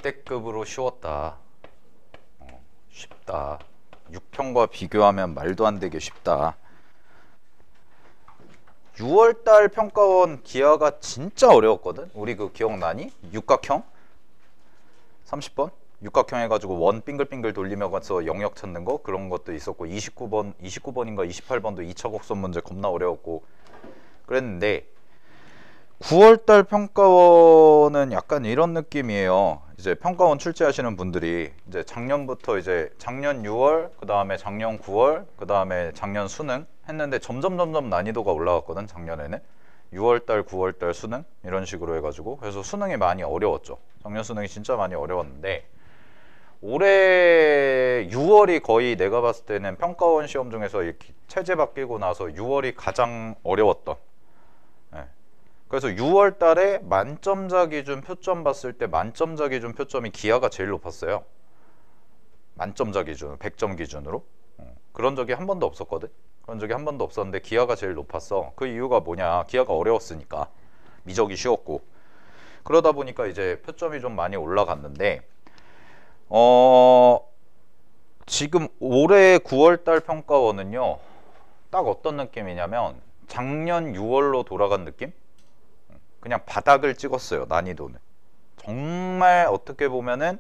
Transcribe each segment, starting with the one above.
역대급으로 쉬웠다. 쉽다. 6편과 비교하면 말도 안 되게 쉽다. 6월달 평가원 기하가 진짜 어려웠거든. 우리 그 기억나니? 육각형 30번 육각형 해가지고 원 빙글빙글 돌리면서 영역 찾는 거, 그런 것도 있었고, 29번인가 28번도 2차 곡선 문제 겁나 어려웠고 그랬는데, 9월달 평가원은 약간 이런 느낌이에요. 이제 평가원 출제하시는 분들이 이제 작년부터 이제 작년 6월, 그 다음에 작년 9월, 그 다음에 작년 수능 했는데 점점 난이도가 올라갔거든. 작년에는 6월달, 9월달 수능 이런 식으로 해가지고, 그래서 수능이 많이 어려웠죠. 작년 수능이 진짜 많이 어려웠는데, 올해 6월이 거의 내가 봤을 때는 평가원 시험 중에서 이렇게 체제 바뀌고 나서 6월이 가장 어려웠던. 그래서 6월 달에 만점자 기준 표점 봤을 때 만점자 기준 표점이 기하가 제일 높았어요. 만점자 기준, 100점 기준으로. 그런 적이 한 번도 없었거든. 그런 적이 한 번도 없었는데 기하가 제일 높았어. 그 이유가 뭐냐? 기하가 어려웠으니까. 미적이 쉬웠고. 그러다 보니까 이제 표점이 좀 많이 올라갔는데, 지금 올해 9월달 평가원은요, 딱 어떤 느낌이냐면 작년 6월로 돌아간 느낌? 그냥 바닥을 찍었어요. 난이도는 정말 어떻게 보면은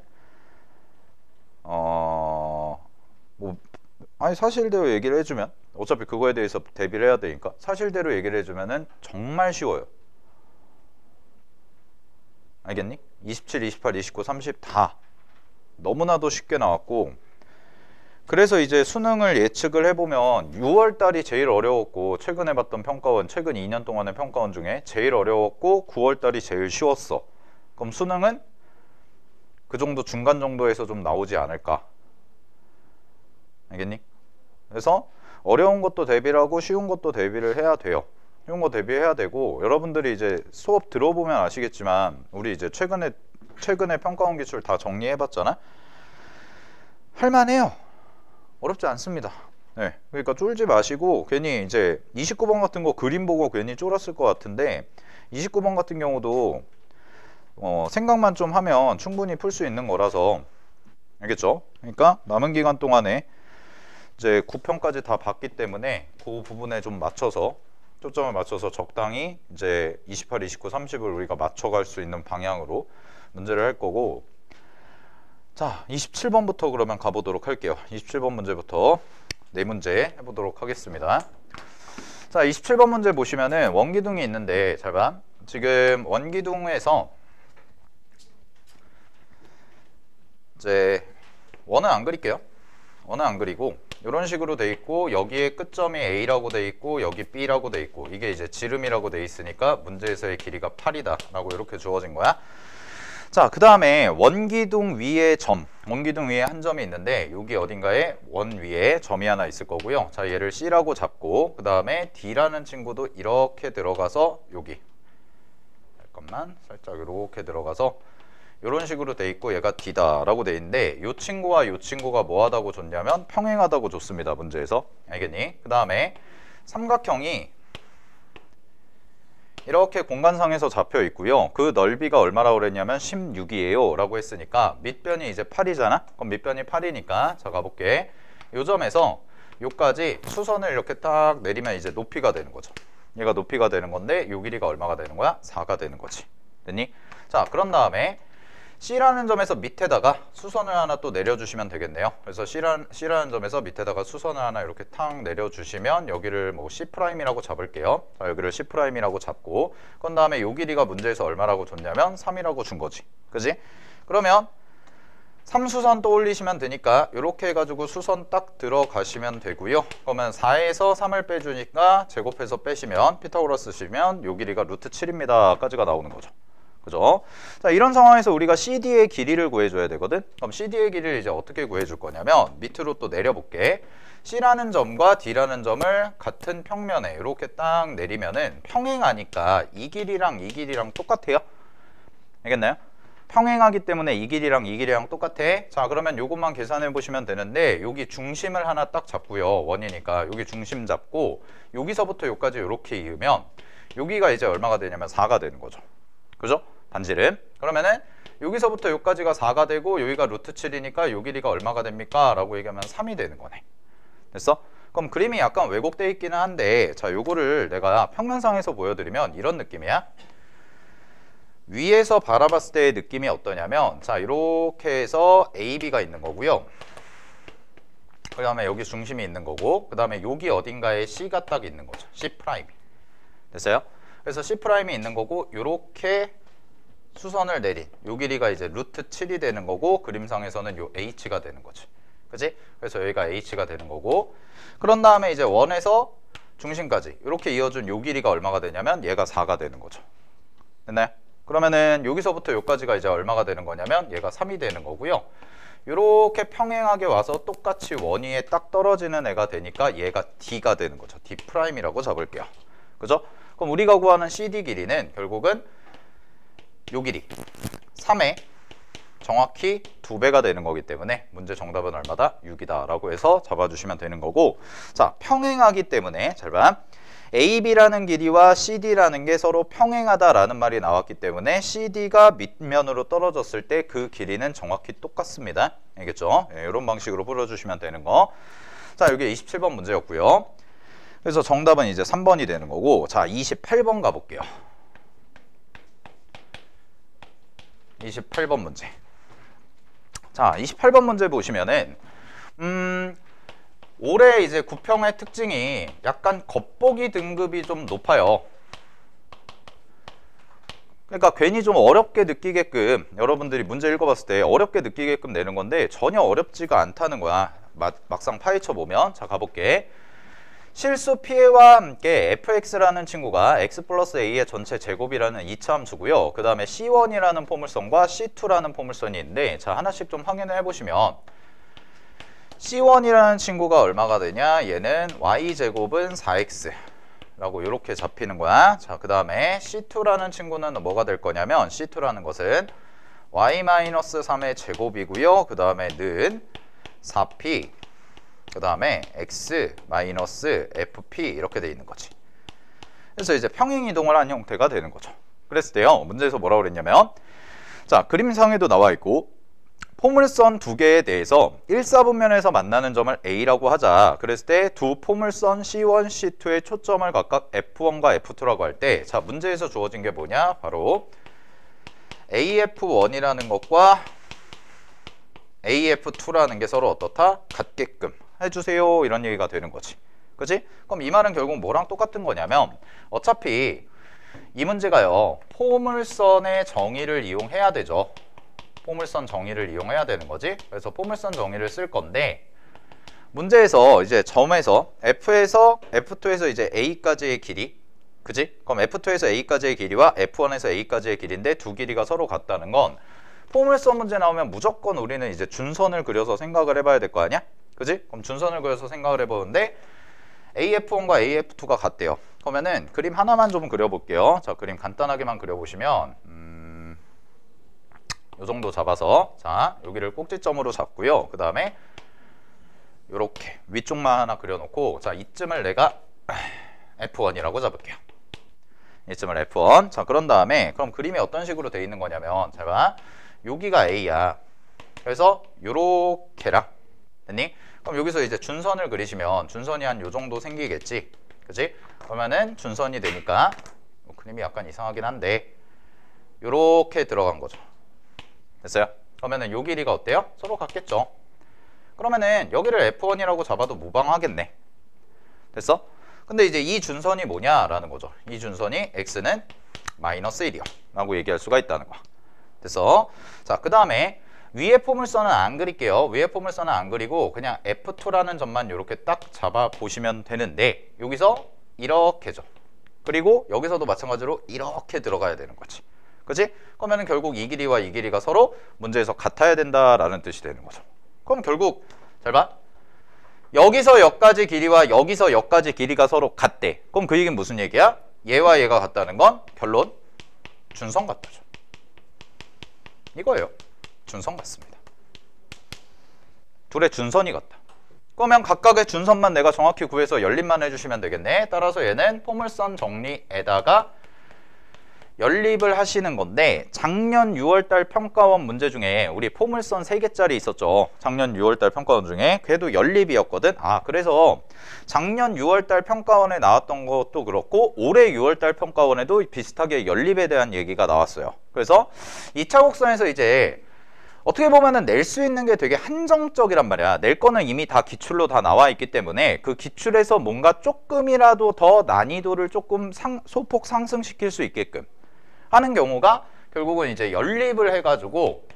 아니 사실대로 얘기를 해주면, 어차피 그거에 대해서 대비를 해야 되니까 사실대로 얘기를 해주면은 정말 쉬워요. 알겠니? 27, 28, 29, 30 다 너무나도 쉽게 나왔고, 그래서 이제 수능을 예측을 해보면 6월달이 제일 어려웠고, 최근에 봤던 평가원, 최근 2년 동안의 평가원 중에 제일 어려웠고 9월달이 제일 쉬웠어. 그럼 수능은 그 정도 중간 정도에서 좀 나오지 않을까. 알겠니? 그래서 어려운 것도 대비를 하고 쉬운 것도 대비를 해야 돼요. 쉬운 거 대비해야 되고, 여러분들이 이제 수업 들어보면 아시겠지만 우리 이제 최근에 평가원 기출 다 정리해봤잖아. 할만해요. 어렵지 않습니다. 네, 그러니까 쫄지 마시고, 괜히 이제 29번 같은 거 그림 보고 괜히 쫄았을 것 같은데, 29번 같은 경우도 생각만 좀 하면 충분히 풀 수 있는 거라서. 알겠죠? 그러니까 남은 기간 동안에 이제 9편까지 다 봤기 때문에 그 부분에 좀 맞춰서, 초점을 맞춰서 적당히 이제 28, 29, 30을 우리가 맞춰갈 수 있는 방향으로 문제를 할 거고, 자, 27번부터 그러면 가보도록 할게요. 27번 문제부터 4문제 해보도록 하겠습니다. 자, 27번 문제 보시면은 원기둥이 있는데, 잘 봐. 지금 원기둥에서 이제 원은 안 그릴게요. 원은 안 그리고 이런 식으로 돼 있고, 여기에 끝점이 A라고 돼 있고 여기 B라고 돼 있고, 이게 이제 지름이라고 돼 있으니까 문제에서의 길이가 8이다 라고 이렇게 주어진 거야. 자, 그 다음에 원기둥 위에 점, 원기둥 위에 한 점이 있는데, 여기 어딘가에 원 위에 점이 하나 있을 거고요. 자, 얘를 C라고 잡고, 그 다음에 D라는 친구도 이렇게 들어가서, 여기 잠깐만 살짝 이렇게 들어가서 이런 식으로 돼 있고, 얘가 D다 라고 돼 있는데, 이 친구와 이 친구가 뭐 하다고 줬냐면 평행하다고 줬습니다, 문제에서. 알겠니? 그 다음에 삼각형이 이렇게 공간상에서 잡혀 있고요. 그 넓이가 얼마라고 그랬냐면 16이에요 라고 했으니까, 밑변이 이제 8이잖아. 그럼 밑변이 8이니까 자, 가볼게. 요 점에서 요까지 수선을 이렇게 딱 내리면 이제 높이가 되는 거죠. 얘가 높이가 되는 건데, 요 길이가 얼마가 되는 거야? 4가 되는 거지. 됐니? 자, 그런 다음에 C라는 점에서 밑에다가 수선을 하나 또 내려주시면 되겠네요. 그래서 C라는 점에서 밑에다가 수선을 하나 이렇게 탁 내려주시면, 여기를 뭐 C'이라고 잡을게요. 자, 여기를 C'이라고 잡고, 그런 다음에 요 길이가 문제에서 얼마라고 줬냐면 3이라고 준 거지. 그지? 그러면 3수선 떠올리시면 되니까 이렇게 해가지고 수선 딱 들어가시면 되고요. 그러면 4에서 3을 빼주니까 제곱해서 빼시면, 피타고라스 쓰시면 요 길이가 루트 7입니다 까지가 나오는 거죠. 그죠? 자, 이런 상황에서 우리가 CD의 길이를 구해줘야 되거든. 그럼 CD의 길이를 이제 어떻게 구해줄 거냐면, 밑으로 또 내려볼게. C라는 점과 D라는 점을 같은 평면에 이렇게 딱 내리면은 평행하니까 이 길이랑 이 길이랑 똑같아요. 알겠나요? 평행하기 때문에 이 길이랑 똑같아. 자, 그러면 요것만 계산해 보시면 되는데, 여기 중심을 하나 딱 잡고요. 원이니까 여기 중심 잡고, 여기서부터 여기까지 이렇게 이으면 여기가 이제 얼마가 되냐면 4가 되는 거죠. 그죠? 반지름. 그러면은 여기서부터 여기까지가 4가 되고 여기가 루트 7이니까 요 길이가 얼마가 됩니까? 라고 얘기하면 3이 되는 거네. 됐어? 그럼 그림이 약간 왜곡되어 있기는 한데 자, 요거를 내가 평면상에서 보여드리면 이런 느낌이야. 위에서 바라봤을 때의 느낌이 어떠냐면 자, 이렇게 해서 AB가 있는 거고요. 그 다음에 여기 중심이 있는 거고 그 다음에 여기 어딘가에 C가 딱 있는 거죠. C'. 됐어요? 그래서 C' 있는 거고 요렇게 수선을 내린 요 길이가 이제 루트 7이 되는 거고 그림상에서는 요 H가 되는 거지. 그치? 그래서 여기가 H가 되는 거고 그런 다음에 이제 원에서 중심까지 이렇게 이어준 요 길이가 얼마가 되냐면 얘가 4가 되는 거죠. 됐나요? 그러면은 여기서부터 여기까지가 이제 얼마가 되는 거냐면 얘가 3이 되는 거고요. 이렇게 평행하게 와서 똑같이 원위에 딱 떨어지는 애가 되니까 얘가 D가 되는 거죠. D'이라고 잡을게요. 그죠? 그럼 우리가 구하는 CD 길이는 결국은 요 길이 3의 정확히 2배가 되는 거기 때문에 문제 정답은 얼마다? 6이다 라고 해서 잡아주시면 되는 거고 자, 평행하기 때문에 잘 봐. AB라는 길이와 CD라는 게 서로 평행하다라는 말이 나왔기 때문에 CD가 밑면으로 떨어졌을 때 그 길이는 정확히 똑같습니다. 알겠죠? 네, 이런 방식으로 풀어주시면 되는 거. 자, 여기 27번 문제였고요. 그래서 정답은 이제 3번이 되는 거고 자, 28번 가볼게요. 28번 문제. 자, 28번 문제 보시면은 올해 이제 구평의 특징이 약간 겉보기 등급이 좀 높아요. 그러니까 괜히 좀 어렵게 느끼게끔 여러분들이 문제 읽어봤을 때 어렵게 느끼게끔 내는 건데 전혀 어렵지가 않다는 거야. 막상 파헤쳐 보면. 자, 가볼게. 실수 피해와 함께 fx라는 친구가 x 플러스 a의 전체 제곱이라는 이차함수고요. 그 다음에 c1이라는 포물선과 c2라는 포물선이 있는데 자, 하나씩 좀 확인을 해보시면 C1이라는 친구가 얼마가 되냐? 얘는 y제곱은 4x 라고 이렇게 잡히는 거야. 자, 그 다음에 C2라는 친구는 뭐가 될 거냐면 C2라는 것은 y-3의 제곱이고요. 그 다음에 는 4p 그 다음에 x-fp 이렇게 돼 있는 거지. 그래서 이제 평행이동을 한 형태가 되는 거죠. 그랬을 때요, 문제에서 뭐라고 그랬냐면 자, 그림상에도 나와 있고 포물선 두 개에 대해서 1사분면에서 만나는 점을 A라고 하자. 그랬을 때 두 포물선 C1, C2의 초점을 각각 F1과 F2라고 할 때 자, 문제에서 주어진 게 뭐냐? 바로 AF1이라는 것과 AF2라는 게 서로 어떻다? 같게끔 해주세요. 이런 얘기가 되는 거지. 그치? 그럼 이 말은 결국 뭐랑 똑같은 거냐면 어차피 이 문제가요, 포물선의 정의를 이용해야 되죠. 포물선 정의를 이용해야 되는 거지. 그래서 포물선 정의를 쓸 건데 문제에서 이제 점에서 F에서 F2에서 이제 A까지의 길이, 그지? 그럼 F2에서 A까지의 길이와 F1에서 A까지의 길인데 두 길이가 서로 같다는 건 포물선 문제 나오면 무조건 우리는 이제 준선을 그려서 생각을 해봐야 될 거 아니야? 그지? 그럼 준선을 그려서 생각을 해보는데 AF1과 AF2가 같대요. 그러면은 그림 하나만 좀 그려볼게요. 자, 그림 간단하게만 그려보시면 요 정도 잡아서 자, 여기를 꼭지점으로 잡고요. 그 다음에 요렇게 위쪽만 하나 그려놓고 자, 이쯤을 내가 F1이라고 잡을게요. 이쯤을 F1. 자, 그런 다음에 그럼 그림이 어떤 식으로 돼 있는 거냐면 잘 봐. 여기가 A야. 그래서 요렇게랑 됐니? 그럼 여기서 이제 준선을 그리시면 준선이 한 요 정도 생기겠지. 그치? 그러면은 준선이 되니까 그림이 약간 이상하긴 한데 요렇게 들어간 거죠. 됐어요? 그러면은 요 길이가 어때요? 서로 같겠죠? 그러면은 여기를 F1이라고 잡아도 무방하겠네. 됐어? 근데 이제 이 준선이 뭐냐라는 거죠. 이 준선이 x는 -1이요 라고 얘기할 수가 있다는 거야. 됐어? 자, 그 다음에 위에 포물선은 안 그릴게요. 위에 포물선은 안 그리고 그냥 F2라는 점만 이렇게 딱 잡아 보시면 되는데 여기서 이렇게죠. 그리고 여기서도 마찬가지로 이렇게 들어가야 되는 거지. 그치? 그러면 결국 이 길이와 이 길이가 서로 문제에서 같아야 된다라는 뜻이 되는 거죠. 그럼 결국 잘 봐. 여기서 여기까지 길이와 여기서 여기까지 길이가 서로 같대. 그럼 그 얘기는 무슨 얘기야? 얘와 얘가 같다는 건 결론 준선 같다죠. 이거예요. 준선 같습니다. 둘의 준선이 같다. 그러면 각각의 준선만 내가 정확히 구해서 열림만 해주시면 되겠네. 따라서 얘는 포물선 정리에다가 연립을 하시는 건데 작년 6월달 평가원 문제 중에 우리 포물선 3개짜리 있었죠. 작년 6월달 평가원 중에 걔도 연립이었거든. 그래서 작년 6월달 평가원에 나왔던 것도 그렇고 올해 6월달 평가원에도 비슷하게 연립에 대한 얘기가 나왔어요. 그래서 2차 곡선에서 이제 어떻게 보면은 낼 수 있는 게 되게 한정적이란 말이야. 낼 거는 이미 다 기출로 다 나와 있기 때문에 그 기출에서 뭔가 조금이라도 더 난이도를 조금 소폭 상승시킬 수 있게끔 하는 경우가 결국은 이제 연립을 해가지고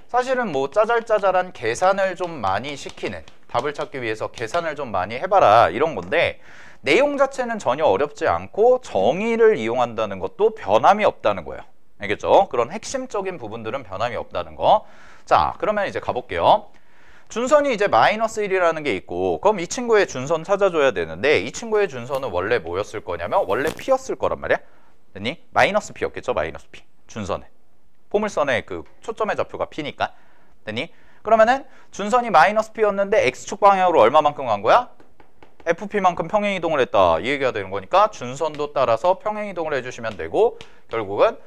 사실은 뭐 짜잘짜잘한 계산을 좀 많이 시키는, 답을 찾기 위해서 계산을 좀 많이 해봐라 이런 건데 내용 자체는 전혀 어렵지 않고 정의를 이용한다는 것도 변함이 없다는 거예요. 알겠죠? 그런 핵심적인 부분들은 변함이 없다는 거. 자, 그러면 이제 가볼게요. 준선이 이제 마이너스 1이라는 게 있고 그럼 이 친구의 준선 찾아줘야 되는데 이 친구의 준선은 원래 뭐였을 거냐면 원래 P였을 거란 말이야. 됐니? 마이너스 P였겠죠? 마이너스 P. 준선에. 포물선의 그 초점의 좌표가 P니까. 됐니? 그러면은 준선이 마이너스 P였는데 X축 방향으로 얼마만큼 간 거야? FP만큼 평행이동을 했다. 이 얘기가 되는 거니까 준선도 따라서 평행이동을 해주시면 되고 결국은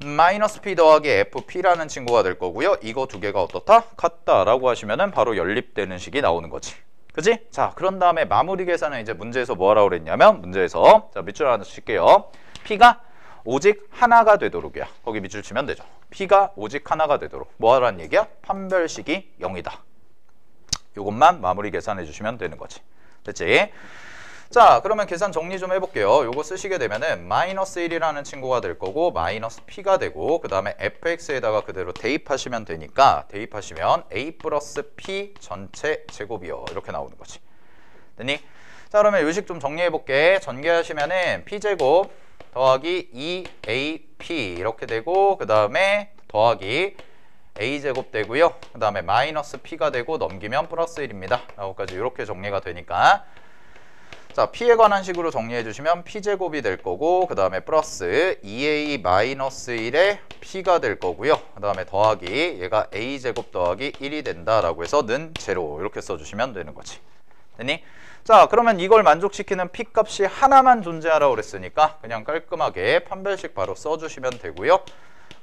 마이너스 P 더하기 FP라는 친구가 될 거고요. 이거 두 개가 어떻다? 같다라고 하시면은 바로 연립되는 식이 나오는 거지. 그지? 자, 그런 다음에 마무리 계산은 이제 문제에서 뭐 하라고 그랬냐면 문제에서 자, 밑줄 하나 칠게요. P가 오직 하나가 되도록이야. 거기 밑줄 치면 되죠. P가 오직 하나가 되도록 뭐 하라는 얘기야? 판별식이 0이다. 요것만 마무리 계산해 주시면 되는 거지. 됐지? 자, 그러면 계산 정리 좀 해볼게요. 요거 쓰시게 되면은 마이너스 1이라는 친구가 될 거고 마이너스 P가 되고 그 다음에 fx에다가 그대로 대입하시면 되니까 대입하시면 a 플러스 P 전체 제곱이요. 이렇게 나오는 거지. 됐니? 자, 그러면 요식 좀 정리해볼게. 전개하시면은 P제곱 더하기 2AP 이렇게 되고 그 다음에 더하기 A제곱 되고요. 그 다음에 마이너스 P가 되고 넘기면 플러스 1입니다. 라고까지 이렇게 정리가 되니까 자, P에 관한 식으로 정리해 주시면 P제곱이 될 거고 그 다음에 플러스 2A 마이너스 1에 P가 될 거고요. 그 다음에 더하기 얘가 A제곱 더하기 1이 된다라고 해서 는 제로 이렇게 써주시면 되는 거지. 됐니? 자, 그러면 이걸 만족시키는 P 값이 하나만 존재하라고 그랬으니까 그냥 깔끔하게 판별식 바로 써주시면 되고요.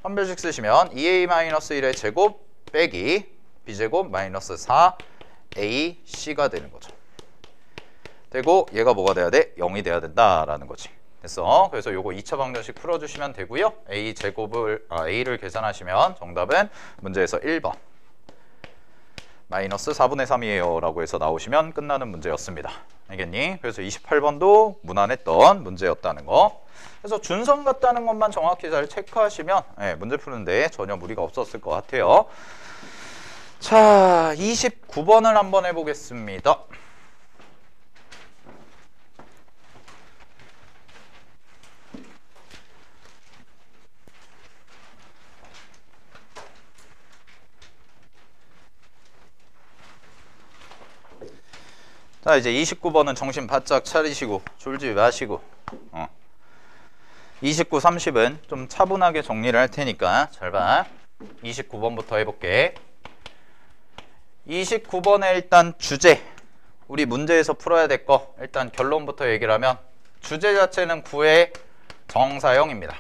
판별식 쓰시면 2A-1의 제곱 빼기 B제곱 마이너스 4AC가 되는 거죠. 되고 얘가 뭐가 돼야 돼? 0이 돼야 된다라는 거지. 됐어. 그래서 요거 2차 방정식 풀어주시면 되고요. A를 계산하시면 정답은 문제에서 1번 마이너스 4분의 3이에요 라고 해서 나오시면 끝나는 문제였습니다. 알겠니? 그래서 28번도 무난했던 문제였다는 거. 그래서 준선 같다는 것만 정확히 잘 체크하시면 문제 푸는데 전혀 무리가 없었을 것 같아요. 자, 29번을 한번 해보겠습니다. 자, 이제 29번은 정신 바짝 차리시고 졸지 마시고 29, 30은 좀 차분하게 정리를 할 테니까 잘 봐. 29번부터 해볼게. 29번에 일단 주제 우리 문제에서 풀어야 될 거 일단 결론부터 얘기를 하면 주제 자체는 구의 정사형입니다.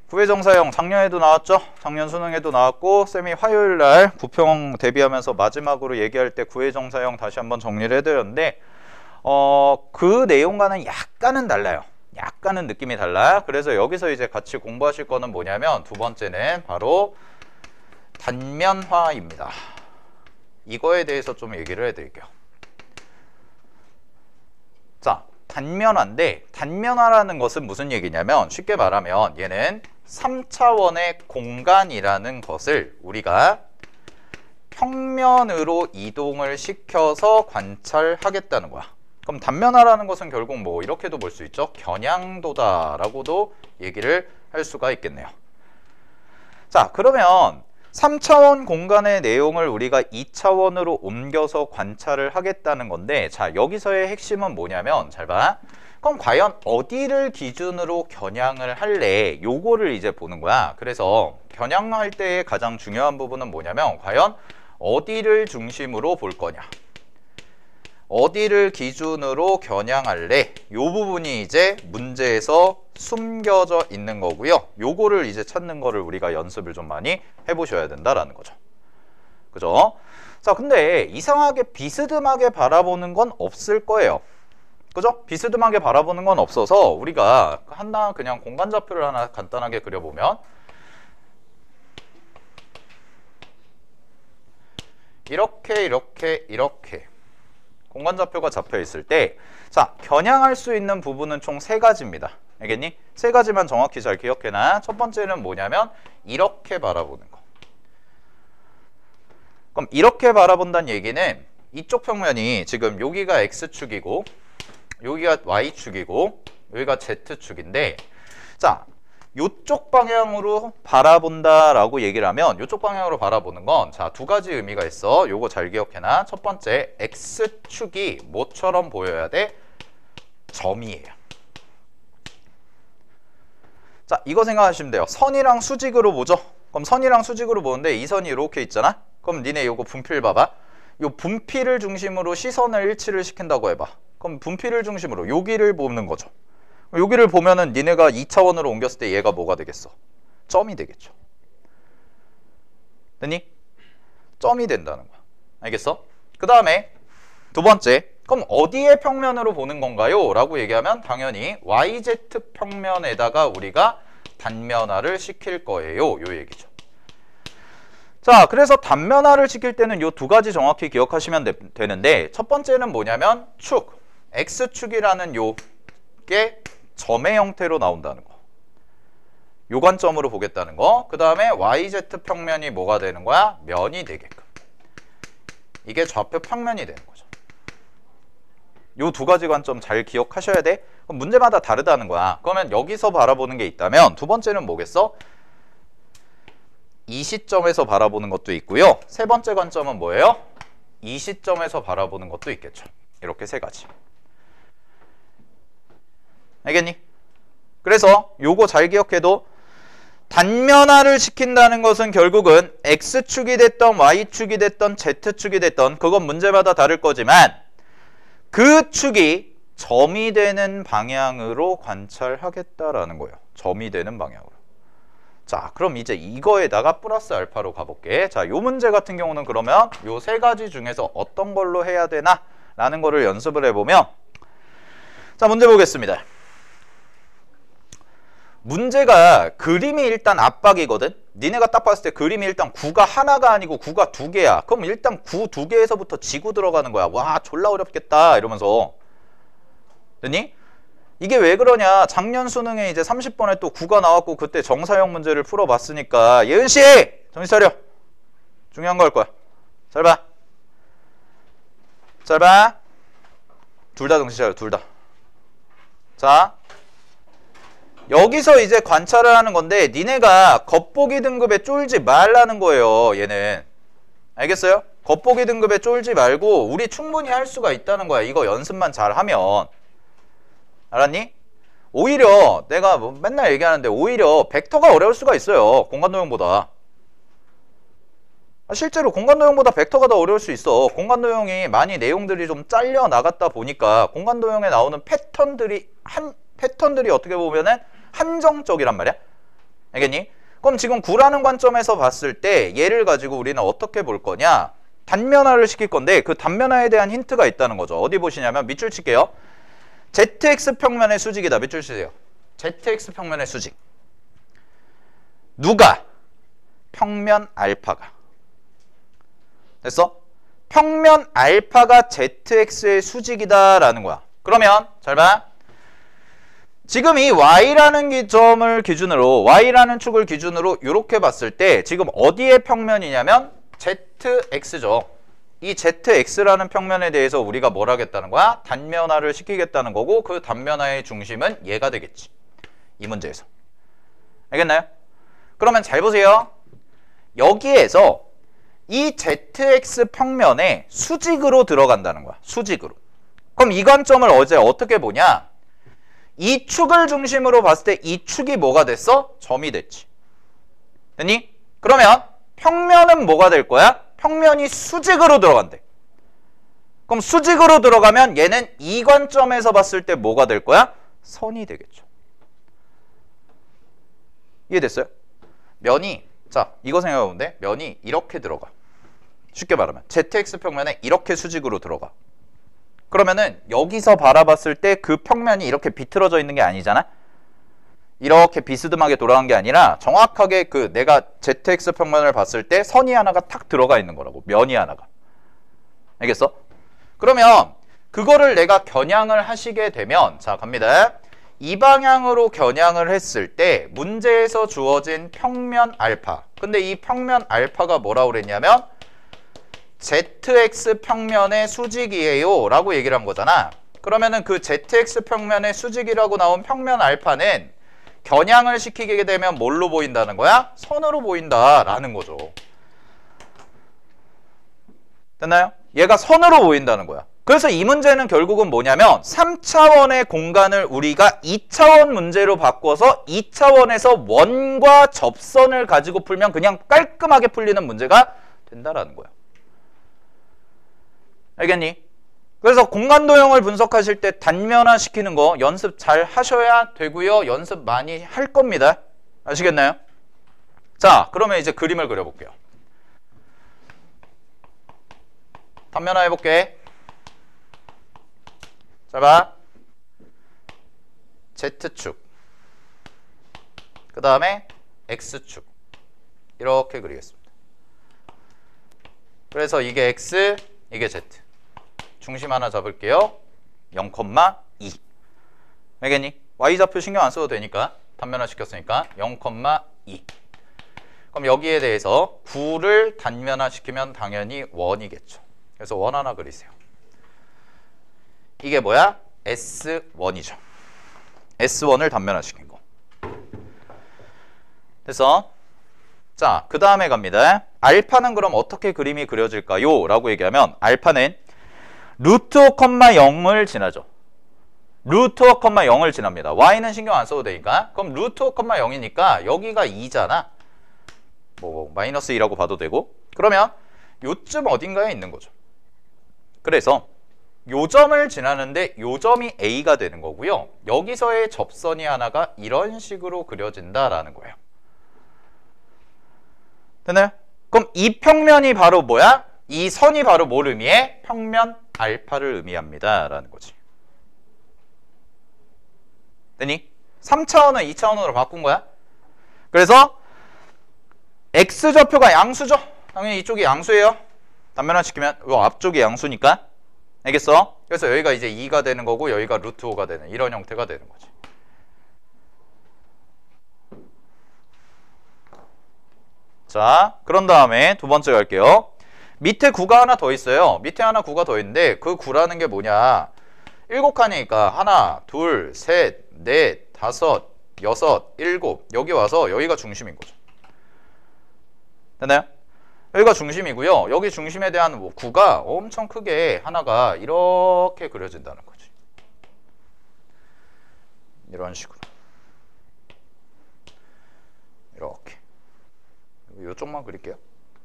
구의 정사형 작년에도 나왔죠? 작년 수능에도 나왔고 쌤이 화요일날 부평 대비하면서 마지막으로 얘기할 때 구의 정사형 다시 한번 정리를 해드렸는데 그 내용과는 약간은 달라요. 약간은 느낌이 달라. 그래서 여기서 이제 같이 공부하실 거는 뭐냐면 두 번째는 바로 단면화입니다. 이거에 대해서 좀 얘기를 해드릴게요. 자, 단면화인데 단면화라는 것은 무슨 얘기냐면 쉽게 말하면 얘는 3차원의 공간이라는 것을 우리가 평면으로 이동을 시켜서 관찰하겠다는 거야. 그럼 단면화라는 것은 결국 뭐 이렇게도 볼 수 있죠. 겨냥도다라고도 얘기를 할 수가 있겠네요. 자, 그러면 3차원 공간의 내용을 우리가 2차원으로 옮겨서 관찰을 하겠다는 건데 자, 여기서의 핵심은 뭐냐면 잘 봐. 그럼 과연 어디를 기준으로 겨냥을 할래? 요거를 이제 보는 거야. 그래서 겨냥할 때의 가장 중요한 부분은 뭐냐면 과연 어디를 중심으로 볼 거냐? 어디를 기준으로 겨냥할래? 요 부분이 이제 문제에서 숨겨져 있는 거고요. 요거를 이제 찾는 거를 우리가 연습을 좀 많이 해보셔야 된다라는 거죠. 그죠? 자, 근데 이상하게 비스듬하게 바라보는 건 없을 거예요. 그죠? 비스듬하게 바라보는 건 없어서 우리가 하나 그냥 공간좌표를 하나 간단하게 그려보면 이렇게 공간좌표가 잡혀 있을 때, 자, 겨냥할 수 있는 부분은 총 3가지입니다. 알겠니? 3가지만 정확히 잘 기억해놔. 첫 번째는 뭐냐면 이렇게 바라보는 거. 그럼 이렇게 바라본다는 얘기는 이쪽 평면이 지금 여기가 X축이고 여기가 Y축이고 여기가 Z축인데, 자, 요쪽 방향으로 바라본다라고 얘기를 하면 요쪽 방향으로 바라보는 건 자, 2가지 의미가 있어. 요거 잘 기억해놔. 첫 번째, X축이 뭐처럼 보여야 돼? 점이에요. 자, 이거 생각하시면 돼요. 선이랑 수직으로 보죠? 그럼 선이랑 수직으로 보는데 이 선이 이렇게 있잖아? 그럼 니네 요거 분필 봐봐. 요 분필을 중심으로 시선을 일치를 시킨다고 해봐. 그럼 분필을 중심으로 여기를 보는 거죠. 여기를 보면은 니네가 2차원으로 옮겼을 때 얘가 뭐가 되겠어? 점이 되겠죠. 됐니? 점이 된다는 거야. 알겠어? 그 다음에 2번째, 그럼 어디의 평면으로 보는 건가요? 라고 얘기하면 당연히 YZ 평면에다가 우리가 단면화를 시킬 거예요. 요 얘기죠. 자, 그래서 단면화를 시킬 때는 요 2가지 정확히 기억하시면 되는데, 첫 번째는 뭐냐면 축, X축이라는 요게 점의 형태로 나온다는 거. 요 관점으로 보겠다는 거. 그 다음에 YZ 평면이 뭐가 되는 거야? 면이 되게끔. 이게 좌표 평면이 되는 거죠. 요 2가지 관점 잘 기억하셔야 돼. 그럼 문제마다 다르다는 거야. 그러면 여기서 바라보는 게 있다면 2번째는 뭐겠어? 이 시점에서 바라보는 것도 있고요. 3번째 관점은 뭐예요? 이 시점에서 바라보는 것도 있겠죠. 이렇게 3가지. 알겠니? 그래서 요거 잘 기억해도 단면화를 시킨다는 것은 결국은 X축이 됐던 Y축이 됐던 Z축이 됐던 그건 문제마다 다를 거지만 그 축이 점이 되는 방향으로 관찰하겠다라는 거예요. 점이 되는 방향으로. 자, 그럼 이제 이거에다가 플러스 알파로 가볼게. 자, 요 문제 같은 경우는 그러면 요 3가지 중에서 어떤 걸로 해야 되나? 라는 거를 연습을 해보면, 자, 문제 보겠습니다. 문제가 그림이 일단 압박이거든. 니네가 딱 봤을 때 그림이 일단 구가 하나가 아니고 구가 2개야. 그럼 일단 구 2개에서부터 지구 들어가는 거야. 와, 졸라 어렵겠다 이러면서. 됐니? 이게 왜 그러냐? 작년 수능에 이제 30번에 또 구가 나왔고 그때 정사형 문제를 풀어봤으니까. 예은씨! 정신 차려. 중요한 거 할 거야. 잘 봐. 잘 봐. 둘 다 정신 차려. 둘 다. 자, 여기서 이제 관찰을 하는 건데 니네가 겉보기 등급에 쫄지 말라는 거예요. 얘는. 알겠어요? 겉보기 등급에 쫄지 말고 우리 충분히 할 수가 있다는 거야. 이거 연습만 잘하면. 알았니? 오히려 내가 뭐 맨날 얘기하는데 오히려 벡터가 어려울 수가 있어요. 공간도형보다. 실제로 공간도형보다 벡터가 더 어려울 수 있어. 공간도형이 많이 내용들이 좀 잘려 나갔다 보니까 공간도형에 나오는 패턴들이 어떻게 보면은 한정적이란 말이야. 알겠니? 그럼 지금 구라는 관점에서 봤을 때 얘를 가지고 우리는 어떻게 볼 거냐? 단면화를 시킬 건데 그 단면화에 대한 힌트가 있다는 거죠. 어디 보시냐면 밑줄 칠게요. ZX 평면의 수직이다. 밑줄 치세요. ZX 평면의 수직. 누가? 평면 알파가. 됐어? 평면 알파가 ZX의 수직이다라는 거야. 그러면 잘 봐. 지금 이 Y라는 점을 기준으로, Y라는 축을 기준으로 이렇게 봤을 때 지금 어디의 평면이냐면 ZX죠. 이 ZX라는 평면에 대해서 우리가 뭘 하겠다는 거야? 단면화를 시키겠다는 거고 그 단면화의 중심은 얘가 되겠지. 이 문제에서. 알겠나요? 그러면 잘 보세요. 여기에서 이 ZX 평면에 수직으로 들어간다는 거야. 수직으로. 그럼 이 관점을 어제 어떻게 보냐? 이 축을 중심으로 봤을 때 이 축이 뭐가 됐어? 점이 됐지. 됐니? 그러면 평면은 뭐가 될 거야? 평면이 수직으로 들어간대. 그럼 수직으로 들어가면 얘는 이 관점에서 봤을 때 뭐가 될 거야? 선이 되겠죠. 이해됐어요? 면이, 자, 이거 생각해보면 돼. 면이 이렇게 들어가. 쉽게 말하면 ZX 평면에 이렇게 수직으로 들어가. 그러면은 여기서 바라봤을 때 그 평면이 이렇게 비틀어져 있는 게 아니잖아? 이렇게 비스듬하게 돌아간 게 아니라 정확하게 그 내가 ZX 평면을 봤을 때 선이 하나가 탁 들어가 있는 거라고. 면이 하나가. 알겠어? 그러면 그거를 내가 겨냥을 하시게 되면, 자, 갑니다. 이 방향으로 겨냥을 했을 때 문제에서 주어진 평면 알파. 근데 이 평면 알파가 뭐라고 그랬냐면 ZX 평면의 수직이에요 라고 얘기를 한 거잖아. 그러면은 그 ZX 평면의 수직이라고 나온 평면 알파는 겨냥을 시키게 되면 뭘로 보인다는 거야? 선으로 보인다라는 거죠. 됐나요? 얘가 선으로 보인다는 거야. 그래서 이 문제는 결국은 뭐냐면 3차원의 공간을 우리가 2차원 문제로 바꿔서 2차원에서 원과 접선을 가지고 풀면 그냥 깔끔하게 풀리는 문제가 된다라는 거야. 알겠니? 그래서 공간 도형을 분석하실 때 단면화 시키는 거 연습 잘 하셔야 되고요. 연습 많이 할 겁니다. 아시겠나요? 자, 그러면 이제 그림을 그려볼게요. 단면화 해볼게. 자, 봐. Z축. 그 다음에 X축. 이렇게 그리겠습니다. 그래서 이게 X, 이게 Z. 중심 하나 잡을게요. 0,2. 알겠니? Y좌표 신경 안 써도 되니까. 단면화 시켰으니까 0,2. 그럼 여기에 대해서 9를 단면화 시키면 당연히 원이겠죠. 그래서 원 하나 그리세요. 이게 뭐야? S1이죠. S1을 단면화시킨 거. 됐어? 자, 그 다음에 갑니다. 알파는 그럼 어떻게 그림이 그려질까요? 라고 얘기하면 알파는 루트 5, 0을 지나죠. 루트 5, 0을 지납니다. Y는 신경 안 써도 되니까. 그럼 루트 5, 0이니까 여기가 2잖아. 뭐 마이너스 2라고 봐도 되고. 그러면 요쯤 어딘가에 있는 거죠. 그래서 요 점을 지나는데 요 점이 A가 되는 거고요. 여기서의 접선이 하나가 이런 식으로 그려진다라는 거예요. 됐나요? 그럼 이 평면이 바로 뭐야? 이 선이 바로 뭘 의미해? 평면 알파를 의미합니다. 라는 거지. 됐니? 3차원을 2차원으로 바꾼 거야. 그래서 X좌표가 양수죠? 당연히 이쪽이 양수예요. 단면화 시키면 요 앞쪽이 양수니까. 알겠어? 그래서 여기가 이제 2가 되는 거고 여기가 루트 5가 되는 이런 형태가 되는 거지. 자, 그런 다음에 두 번째 갈게요. 밑에 9가 하나 더 있어요. 밑에 하나 9가 더 있는데 그 9라는 게 뭐냐? 7칸이니까 하나, 둘, 셋, 넷, 다섯, 여섯, 일곱. 여기 와서 여기가 중심인 거죠. 됐나요? 여기가 중심이고요. 여기 중심에 대한 9가 엄청 크게 하나가 이렇게 그려진다는 거지. 이런 식으로. 이렇게. 이쪽만 그릴게요.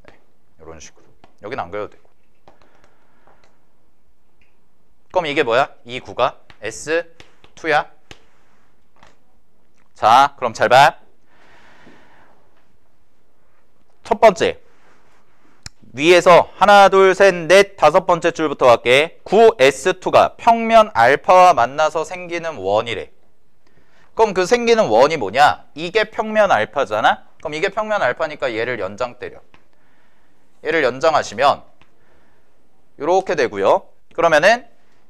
네, 이런 식으로. 여기는 안 그려도 되고. 그럼 이게 뭐야? 이 9가 S2야. 자, 그럼 잘 봐. 첫 번째. 위에서 하나, 둘, 셋, 넷, 다섯 번째 줄부터 갈게. 9S2가 평면 알파와 만나서 생기는 원이래. 그럼 그 생기는 원이 뭐냐? 이게 평면 알파잖아? 그럼 이게 평면 알파니까 얘를 연장 때려. 얘를 연장하시면 이렇게 되고요. 그러면은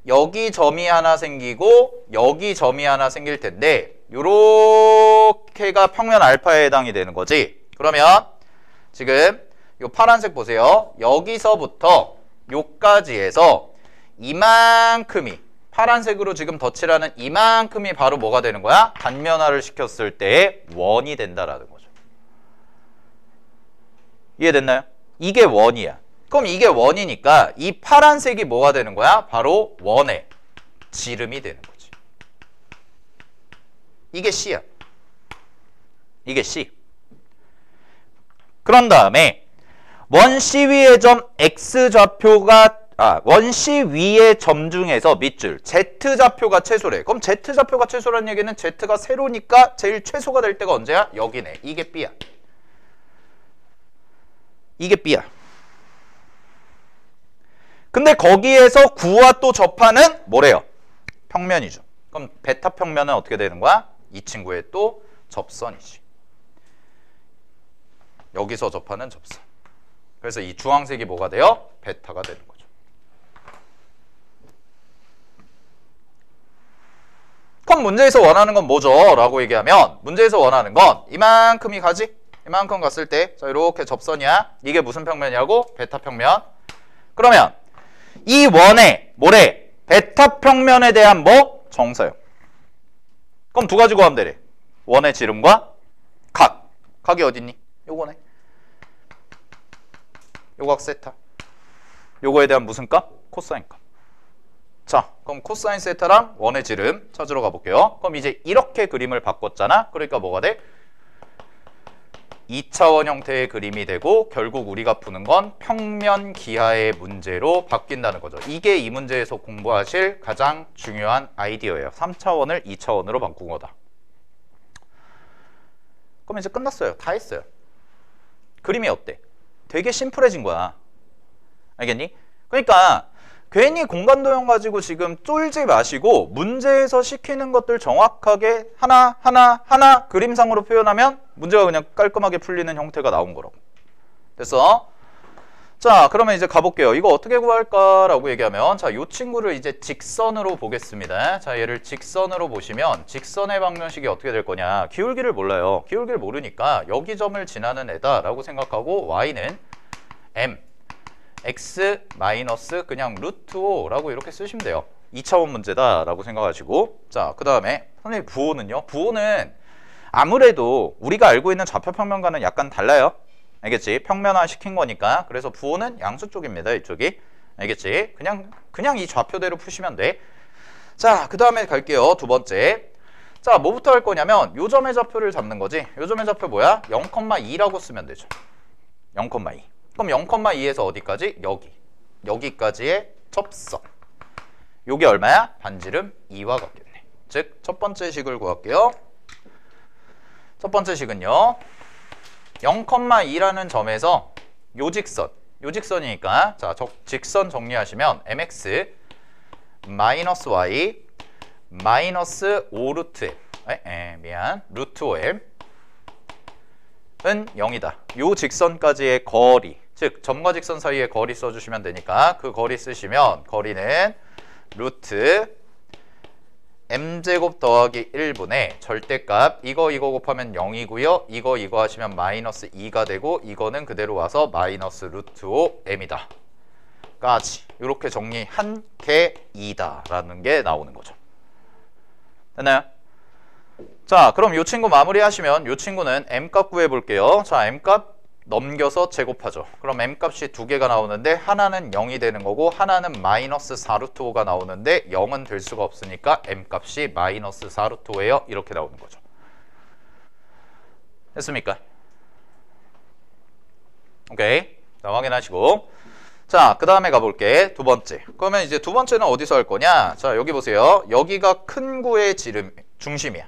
여기 점이 하나 생기고 여기 점이 하나 생길 텐데 요렇게가 평면 알파에 해당이 되는 거지. 그러면 지금 요 파란색 보세요. 여기서부터 요까지 해서 이만큼이 파란색으로 지금 덧칠하는 이만큼이 바로 뭐가 되는 거야? 단면화를 시켰을 때 원이 된다라는 거죠. 이해됐나요? 이게 원이야. 그럼 이게 원이니까 이 파란색이 뭐가 되는 거야? 바로 원의 지름이 되는 거지. 이게 C야. 이게 C. 그런 다음에 원 C 위의 점 X좌표가 원시 위의 점 중에서 밑줄 Z좌표가 최소래. 그럼 Z좌표가 최소라는 얘기는 Z가 세로니까 제일 최소가 될 때가 언제야? 여기네. 이게 B야. 이게 B야. 근데 거기에서 9와 또 접하는 뭐래요? 평면이죠. 그럼 베타 평면은 어떻게 되는 거야? 이 친구의 또 접선이지. 여기서 접하는 접선. 그래서 이 주황색이 뭐가 돼요? 베타가 되는 거죠. 그럼 문제에서 원하는 건 뭐죠? 라고 얘기하면 문제에서 원하는 건 이만큼이 가지? 이만큼 갔을 때 자 이렇게 접선이야. 이게 무슨 평면이라고? 베타 평면. 그러면 이 원의 뭐래? 베타 평면에 대한 뭐? 정사요. 그럼 두 가지 구하면 되래. 원의 지름과 각. 각이 어딨니? 요거네. 요각 세타. 요거에 대한 무슨 값? 코사인 값. 자, 그럼 코사인 세타랑 원의 지름 찾으러 가볼게요. 그럼 이제 이렇게 그림을 바꿨잖아. 그러니까 뭐가 돼? 2차원 형태의 그림이 되고 결국 우리가 푸는 건 평면 기하의 문제로 바뀐다는 거죠. 이게 이 문제에서 공부하실 가장 중요한 아이디어예요. 3차원을 2차원으로 바꾼 거다. 그럼 이제 끝났어요. 다 했어요. 그림이 어때? 되게 심플해진 거야. 알겠니? 그러니까 괜히 공간도형 가지고 지금 쫄지 마시고 문제에서 시키는 것들 정확하게 하나 그림상으로 표현하면 문제가 그냥 깔끔하게 풀리는 형태가 나온 거라고. 됐어? 자, 그러면 이제 가볼게요. 이거 어떻게 구할까라고 얘기하면 자, 이 친구를 이제 직선으로 보겠습니다. 자, 얘를 직선으로 보시면 직선의 방정식이 어떻게 될 거냐. 기울기를 몰라요. 기울기를 모르니까 여기 점을 지나는 애다라고 생각하고 y는 m x 마이너스 그냥 루트 5라고 이렇게 쓰시면 돼요. 2차원 문제다라고 생각하시고 자, 그 다음에 선생님 부호는요? 부호는 아무래도 우리가 알고 있는 좌표평면과는 약간 달라요. 알겠지? 평면화 시킨 거니까. 그래서 부호는 양수 쪽입니다. 이쪽이. 알겠지? 그냥 이 좌표대로 푸시면 돼. 자, 그 다음에 갈게요. 두 번째. 자, 뭐부터 할 거냐면 요 점의 좌표를 잡는 거지. 요 점의 좌표 뭐야? 0,2라고 쓰면 되죠. 0,2. 그럼 0,2에서 어디까지? 여기까지의 접선. 요게 얼마야? 반지름 2와 같겠네. 즉, 첫 번째 식을 구할게요. 첫 번째 식은요. 0,2라는 점에서 요 직선이니까 자, 직선 정리하시면 mx 마이너스 y 마이너스 5 루트 m 루트 5m 은 0이다. 요 직선까지의 거리, 즉 점과 직선 사이의 거리 써주시면 되니까 그 거리 쓰시면 거리는 루트 m제곱 더하기 1분의 절대값 이거 곱하면 0이고요. 이거 하시면 마이너스 2가 되고 이거는 그대로 와서 마이너스 루트 5m이다. 까지 이렇게 정리한 게 2다 라는 게 나오는 거죠. 됐나요? 자, 그럼 이 친구 마무리하시면 이 친구는 m값 구해볼게요. 자, m값 넘겨서 제곱하죠. 그럼 m값이 두 개가 나오는데 하나는 0이 되는 거고 하나는 마이너스 4루트 5가 나오는데 0은 될 수가 없으니까 m값이 마이너스 4루트 5예요. 이렇게 나오는 거죠. 됐습니까? 오케이. 자, 확인하시고 자, 그 다음에 가볼게. 두 번째. 그러면 이제 두 번째는 어디서 할 거냐. 자, 여기 보세요. 여기가 큰 구의 중심이야.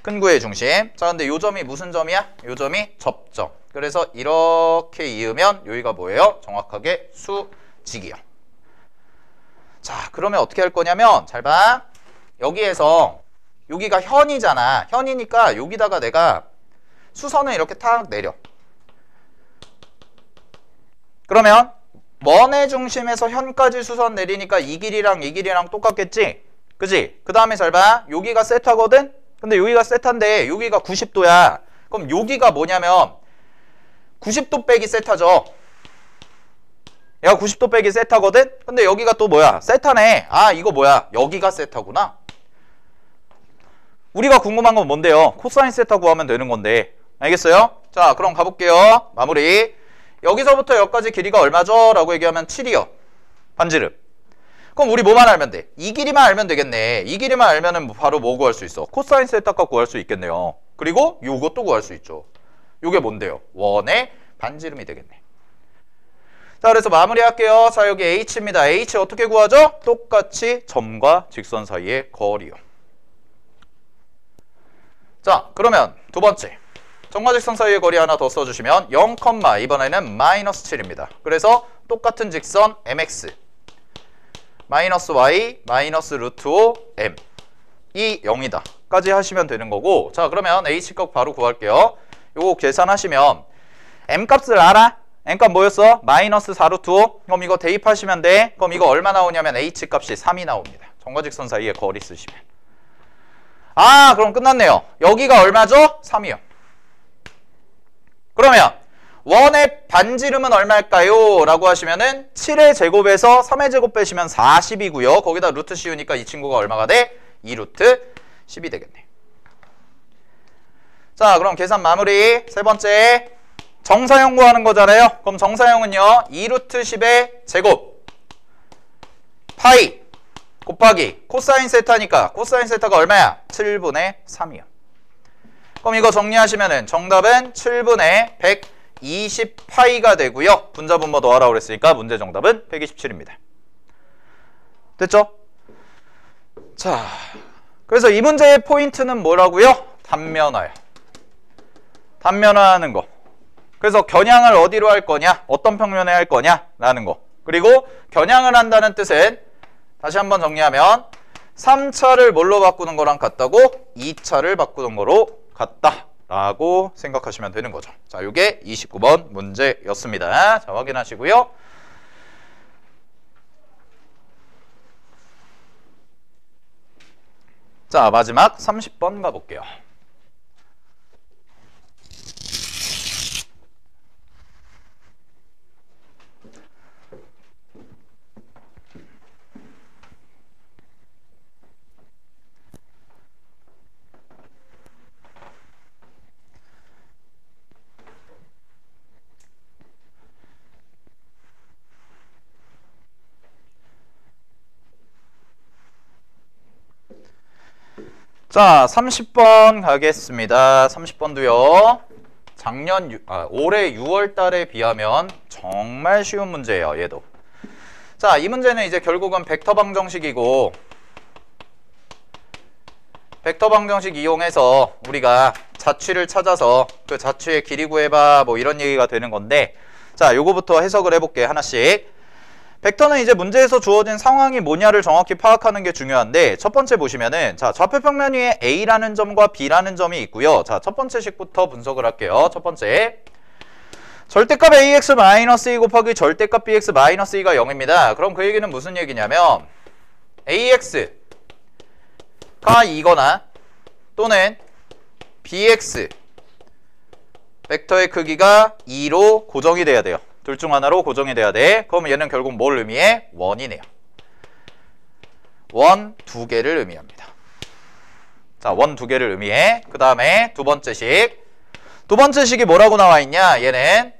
큰 구의 중심. 자, 근데 요 점이 무슨 점이야? 요 점이 접점. 그래서 이렇게 이으면 여기가 뭐예요? 정확하게 수직이요. 자, 그러면 어떻게 할 거냐면 잘 봐. 여기에서 여기가 현이잖아. 현이니까 여기다가 내가 수선을 이렇게 탁 내려. 그러면 원의 중심에서 현까지 수선 내리니까 이 길이랑 똑같겠지? 그지? 그 다음에 잘 봐. 여기가 세타거든? 근데 여기가 세타인데 여기가 90도야. 그럼 여기가 뭐냐면 90도 빼기 세타죠. 얘가 90도 빼기 세타거든? 근데 여기가 또 뭐야? 세타네. 아, 이거 뭐야? 여기가 세타구나. 우리가 궁금한 건 뭔데요? 코사인 세타 구하면 되는 건데. 알겠어요? 자, 그럼 가볼게요. 마무리. 여기서부터 여기까지 길이가 얼마죠? 라고 얘기하면 7이요. 반지름. 그럼 우리 뭐만 알면 돼? 이 길이만 알면 되겠네. 이 길이만 알면은 바로 뭐 구할 수 있어? 코사인 세타 값 구할 수 있겠네요. 그리고 요것도 구할 수 있죠. 요게 뭔데요? 원의 반지름이 되겠네. 자, 그래서 마무리할게요. 자, 여기 h입니다. h 어떻게 구하죠? 똑같이 점과 직선 사이의 거리요. 자, 그러면 두 번째. 점과 직선 사이의 거리 하나 더 써주시면 0, 이번에는 마이너스 7입니다. 그래서 똑같은 직선 mx 마이너스 y 마이너스 루트 5 m 이 0이다 까지 하시면 되는 거고, 자, 그러면 h값 바로 구할게요. 요거 계산하시면 m값을 알아? m값 뭐였어? 마이너스 4루트 5. 그럼 이거 대입하시면 돼. 그럼 이거 얼마 나오냐면 h값이 3이 나옵니다. 점과 직선 사이의 거리 쓰시면. 아, 그럼 끝났네요. 여기가 얼마죠? 3이요. 그러면 원의 반지름은 얼마일까요? 라고 하시면은 7의 제곱에서 3의 제곱 빼시면 40이고요. 거기다 루트 씌우니까 이 친구가 얼마가 돼? 2루트 10이 되겠네. 자, 그럼 계산 마무리. 세 번째. 정사형 구하는 거잖아요. 그럼 정사형은요 2루트 10의 제곱 파이 곱하기 코사인 세타니까 코사인 세타가 얼마야? 7분의 3이요. 그럼 이거 정리하시면은 정답은 7분의 120파이가 되고요. 분자분모 더하라 그랬으니까 문제 정답은 127입니다. 됐죠? 자, 그래서 이 문제의 포인트는 뭐라고요? 단면화요. 단면화하는 거. 그래서 겨냥을 어디로 할 거냐, 어떤 평면에 할 거냐 라는 거. 그리고 겨냥을 한다는 뜻은 다시 한번 정리하면 3차를 뭘로 바꾸는 거랑 같다고 2차를 바꾸는 거로 같다 라고 생각하시면 되는 거죠. 자, 이게 29번 문제였습니다. 자, 확인하시고요. 자, 마지막 30번 가볼게요. 자, 30번 가겠습니다. 30번도요. 올해 6월 달에 비하면 정말 쉬운 문제예요, 얘도. 자, 이 문제는 이제 결국은 벡터 방정식이고, 벡터 방정식 이용해서 우리가 자취를 찾아서 그 자취의 길이 구해봐 뭐 이런 얘기가 되는 건데, 자, 요거부터 해석을 해볼게, 하나씩. 벡터는 이제 문제에서 주어진 상황이 뭐냐를 정확히 파악하는 게 중요한데, 첫 번째 보시면은, 자, 좌표평면 위에 A라는 점과 B라는 점이 있고요. 자, 첫 번째 식부터 분석을 할게요. 첫 번째. 절대값 AX-2 곱하기 절대값 BX-2가 0입니다. 그럼 그 얘기는 무슨 얘기냐면, AX가 2거나 또는 BX 벡터의 크기가 2로 고정이 돼야 돼요. 둘 중 하나로 고정이 돼야 돼. 그럼 얘는 결국 뭘 의미해? 원이네요. 원 2개를 의미합니다. 자, 원 2개를 의미해. 그 다음에 두 번째 식. 두 번째 식이 뭐라고 나와 있냐? 얘는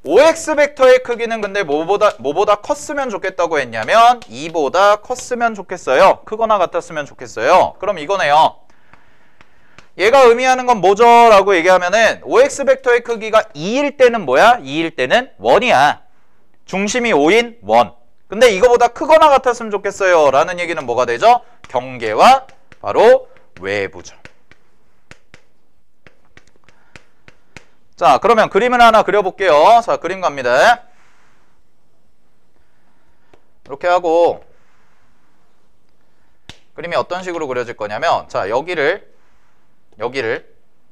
OX 벡터의 크기는 근데 뭐보다 컸으면 좋겠다고 했냐면 2보다 컸으면 좋겠어요. 크거나 같았으면 좋겠어요. 그럼 이거네요. 얘가 의미하는 건 뭐죠? 라고 얘기하면은 OX 벡터의 크기가 2일 때는 뭐야? 2일 때는 원이야. 중심이 5인 원. 근데 이거보다 크거나 같았으면 좋겠어요. 라는 얘기는 뭐가 되죠? 경계와 바로 외부죠. 자, 그러면 그림을 하나 그려볼게요. 자, 그림 갑니다. 이렇게 하고 그림이 어떤 식으로 그려질 거냐면, 자, 여기를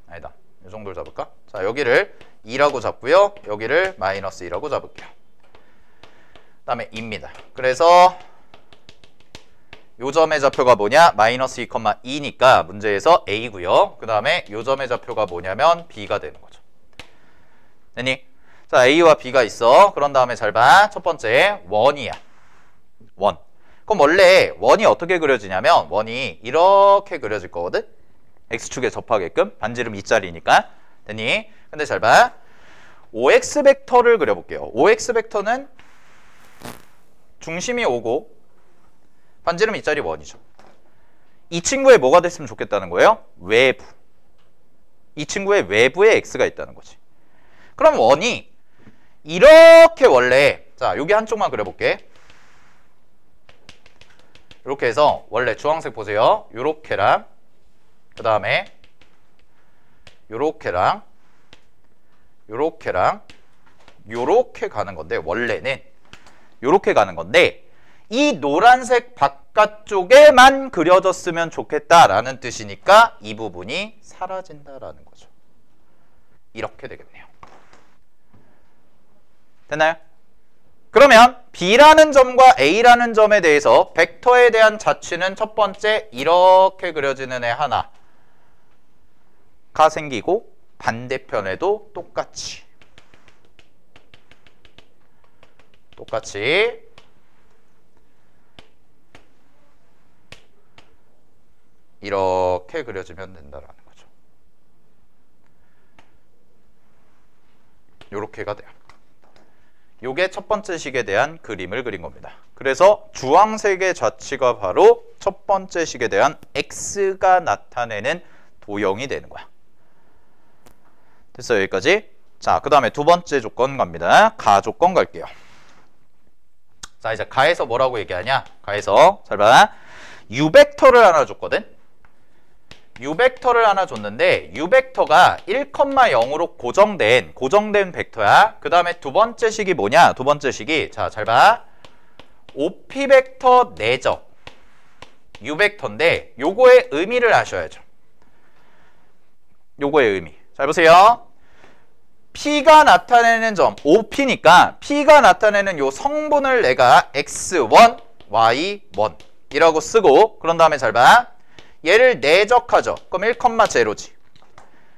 아니다, 이 정도를 잡을까? 자, 여기를 2라고 잡고요. 여기를 마이너스 2라고 잡을게요. 그 다음에 2입니다. 그래서 요 점의 좌표가 뭐냐? 마이너스 2,2니까 문제에서 A고요. 그 다음에 요 점의 좌표가 뭐냐면 B가 되는 거죠. 됐니? 자, A와 B가 있어. 그런 다음에 잘 봐. 첫 번째, 원이야. 원. 그럼 원래 원이 어떻게 그려지냐면 원이 이렇게 그려질 거거든? X축에 접하게끔. 반지름 2짜리니까. 됐니? 근데 잘 봐. OX 벡터를 그려볼게요. OX 벡터는 중심이 5고 반지름 2짜리 원이죠. 이 친구에 뭐가 됐으면 좋겠다는 거예요? 외부. 이 친구의 외부에 X가 있다는 거지. 그럼 원이 이렇게 원래 자 여기 한쪽만 그려볼게. 이렇게 해서 원래 주황색 보세요. 요렇게랑 그 다음에 요렇게랑 요렇게랑 요렇게 가는 건데 원래는 요렇게 가는 건데 이 노란색 바깥쪽에만 그려졌으면 좋겠다라는 뜻이니까 이 부분이 사라진다라는 거죠. 이렇게 되겠네요. 됐나요? 그러면 B라는 점과 A라는 점에 대해서 벡터에 대한 자취는 첫 번째 이렇게 그려지는 애 하나가 생기고 반대편에도 똑같이 이렇게 그려지면 된다라는 거죠. 요렇게가 돼요. 요게 첫 번째 식에 대한 그림을 그린 겁니다. 그래서 주황색의 좌치가 바로 첫 번째 식에 대한 x가 나타내는 도형이 되는 거야. 됐어요, 여기까지? 자, 그 다음에 두 번째 조건 갑니다. 가조건 갈게요. 자, 이제 가에서 뭐라고 얘기하냐? 가에서 잘 봐. U벡터를 하나 줬거든? U벡터를 하나 줬는데 U벡터가 1,0로 고정된 벡터야. 그 다음에 두 번째 식이 뭐냐? 두 번째 식이 자, 잘 봐. OP벡터 내적 U벡터인데 요거의 의미를 아셔야죠. 요거의 의미. 잘 보세요. P가 나타내는 점 OP니까 P가 나타내는 요 성분을 내가 X1, Y1 이라고 쓰고 그런 다음에 잘 봐. 얘를 내적하죠. 그럼 1,0지.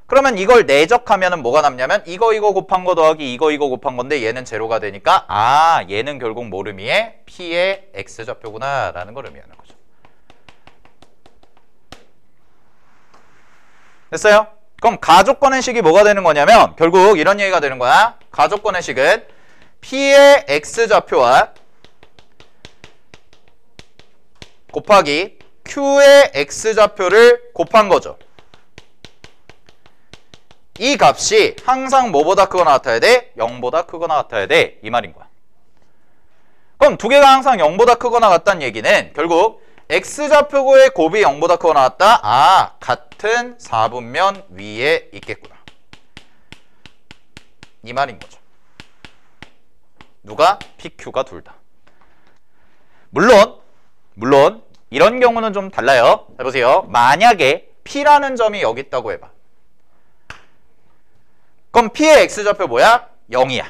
그러면 이걸 내적하면은 뭐가 남냐면 이거 곱한 거 더하기 이거 곱한 건데 얘는 제로가 되니까 아 얘는 결국 뭘 의미해? P의 X좌표구나 라는 걸 의미하는 거죠. 됐어요? 그럼 가조건의 식이 뭐가 되는 거냐면 결국 이런 얘기가 되는 거야. 가조건의 식은 P의 X좌표와 곱하기 Q의 X좌표를 곱한 거죠. 이 값이 항상 뭐보다 크거나 같아야 돼? 0보다 크거나 같아야 돼. 이 말인 거야. 그럼 두 개가 항상 0보다 크거나 같다는 얘기는 결국 X좌표고의 곱이 0보다 크거나 같다? 아, 같은 4분면 위에 있겠구나. 이 말인 거죠. 누가? PQ가 둘 다. 물론 이런 경우는 좀 달라요. 해보세요. 만약에 P라는 점이 여기 있다고 해봐. 그럼 P의 X좌표 뭐야? 0이야.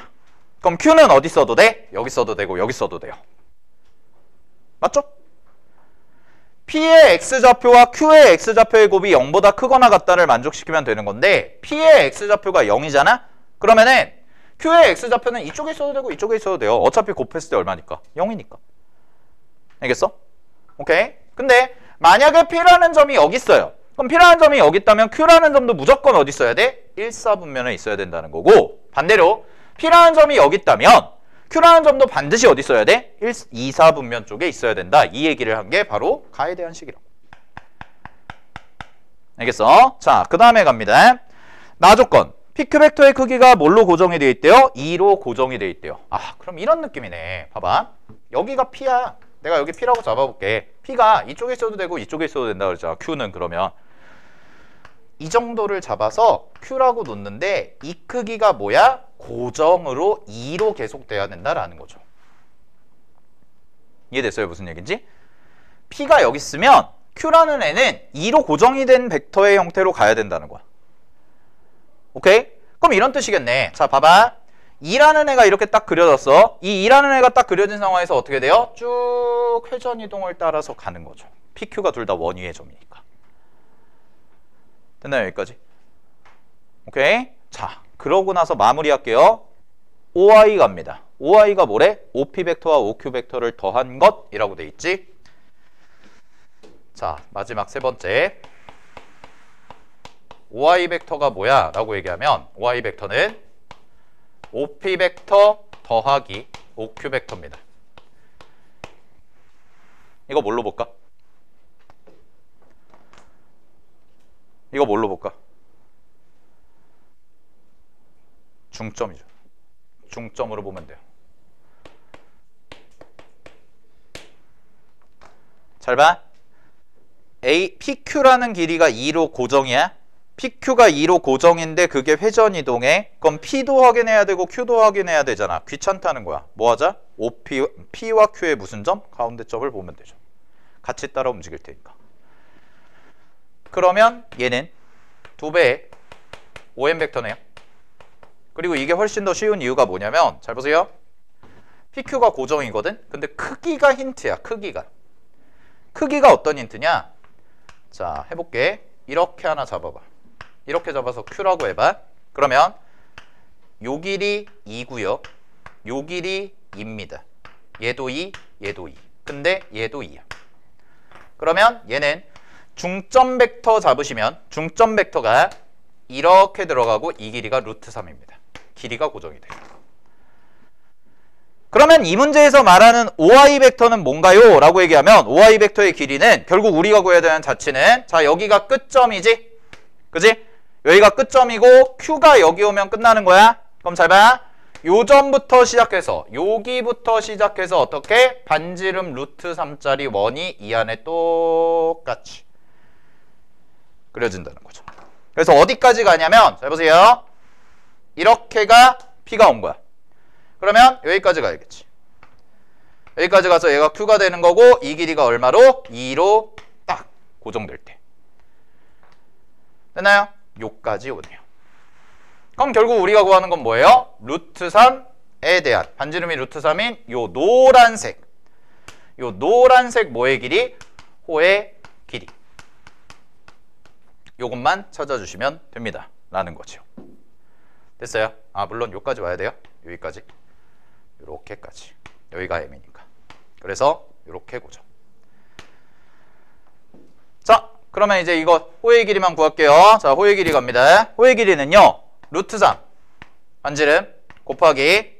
그럼 Q는 어디 써도 돼? 여기 써도 되고 여기 써도 돼요. 맞죠? P의 X좌표와 Q의 X좌표의 곱이 0보다 크거나 같다를 만족시키면 되는 건데 P의 X좌표가 0이잖아? 그러면은 Q의 X좌표는 이쪽에 있어도 되고 이쪽에 있어도 돼요. 어차피 곱했을 때 얼마니까? 0이니까. 알겠어? 오케이? 근데 만약에 P라는 점이 여기 있어요. 그럼 P라는 점이 여기 있다면 Q라는 점도 무조건 어디 있어야 돼? 1,4분면에 있어야 된다는 거고 반대로 P라는 점이 여기 있다면 Q라는 점도 반드시 어디 있어야 돼? 2, 4분면 쪽에 있어야 된다. 이 얘기를 한 게 바로 가에 대한 식이라고. 알겠어? 자, 그 다음에 갑니다. 나조건. PQ 벡터의 크기가 뭘로 고정이 되어 있대요? 2로 고정이 되어 있대요. 아, 그럼 이런 느낌이네. 봐봐. 여기가 P야. 내가 여기 P라고 잡아볼게. P가 이쪽에 있어도 되고 이쪽에 있어도 된다 그랬잖아. Q는 그러면 이 정도를 잡아서 Q라고 놓는데 이 크기가 뭐야? 고정으로 2로 계속 돼야 된다라는 거죠. 이해됐어요? 무슨 얘기인지? P가 여기 있으면 Q라는 애는 2로 고정이 된 벡터의 형태로 가야 된다는 거야. 오케이? 그럼 이런 뜻이겠네. 자, 봐봐. 2라는 애가 이렇게 딱 그려졌어. 이 2라는 애가 딱 그려진 상황에서 어떻게 돼요? 쭉 회전이동을 따라서 가는 거죠. PQ가 둘 다 원위의 점이니까. 됐나요? 여기까지? 오케이? 자, 그러고 나서 마무리할게요. OI 갑니다. OI가 뭐래? OP 벡터와 OQ 벡터를 더한 것이라고 돼 있지? 자, 마지막 세 번째. OI 벡터가 뭐야? 라고 얘기하면 OI 벡터는 OP 벡터 더하기 OQ 벡터입니다. 이거 뭘로 볼까? 이거 뭘로 볼까? 중점이죠. 중점으로 보면 돼요. 잘 봐. PQ라는 길이가 2로 고정이야. PQ가 2로 고정인데 그게 회전이동해. 그럼 P도 확인해야 되고 Q도 확인해야 되잖아. 귀찮다는 거야. 뭐 하자? P와 Q의 무슨 점? 가운데 점을 보면 되죠. 같이 따라 움직일 테니까. 그러면 얘는 2배의 OM 벡터네요. 그리고 이게 훨씬 더 쉬운 이유가 뭐냐면 잘 보세요. PQ가 고정이거든. 근데 크기가 힌트야. 크기가 어떤 힌트냐? 자, 해볼게. 이렇게 하나 잡아봐. 이렇게 잡아서 Q라고 해봐. 그러면 요 길이 2고요. 요 길이 2입니다. 얘도 2, 얘도 2. 근데 얘도 2야. 그러면 얘는 중점 벡터 잡으시면 중점 벡터가 이렇게 들어가고 이 길이가 루트 3입니다. 길이가 고정이 돼요. 그러면 이 문제에서 말하는 OI 벡터는 뭔가요? 라고 얘기하면 OI 벡터의 길이는 결국 우리가 구해야 되는 자치는 자 여기가 끝점이지? 그지? 여기가 끝점이고 Q가 여기 오면 끝나는 거야. 그럼 잘 봐. 요 점부터 시작해서 여기부터 시작해서 어떻게? 반지름 루트 3짜리 원이 이 안에 똑같이 그려진다는 거죠. 그래서 어디까지 가냐면 잘 보세요. 이렇게가 P가 온 거야. 그러면 여기까지 가야겠지. 여기까지 가서 얘가 Q가 되는 거고 이 길이가 얼마로? 2로 딱 고정될 때. 됐나요? 요까지 오네요. 그럼 결국 우리가 구하는 건 뭐예요? 루트 3에 대한 반지름이 루트 3인 요 노란색. 요 노란색 뭐의 길이? 호의 길이. 요것만 찾아주시면 됩니다. 라는 거죠. 됐어요? 아 물론 요까지 와야 돼요. 여기까지. 요렇게까지. 여기가 M이니까. 그래서 요렇게 고정. 자 그러면 이제 이거 호의 길이만 구할게요. 자 호의 길이 갑니다. 호의 길이는요. 루트 3 반지름 곱하기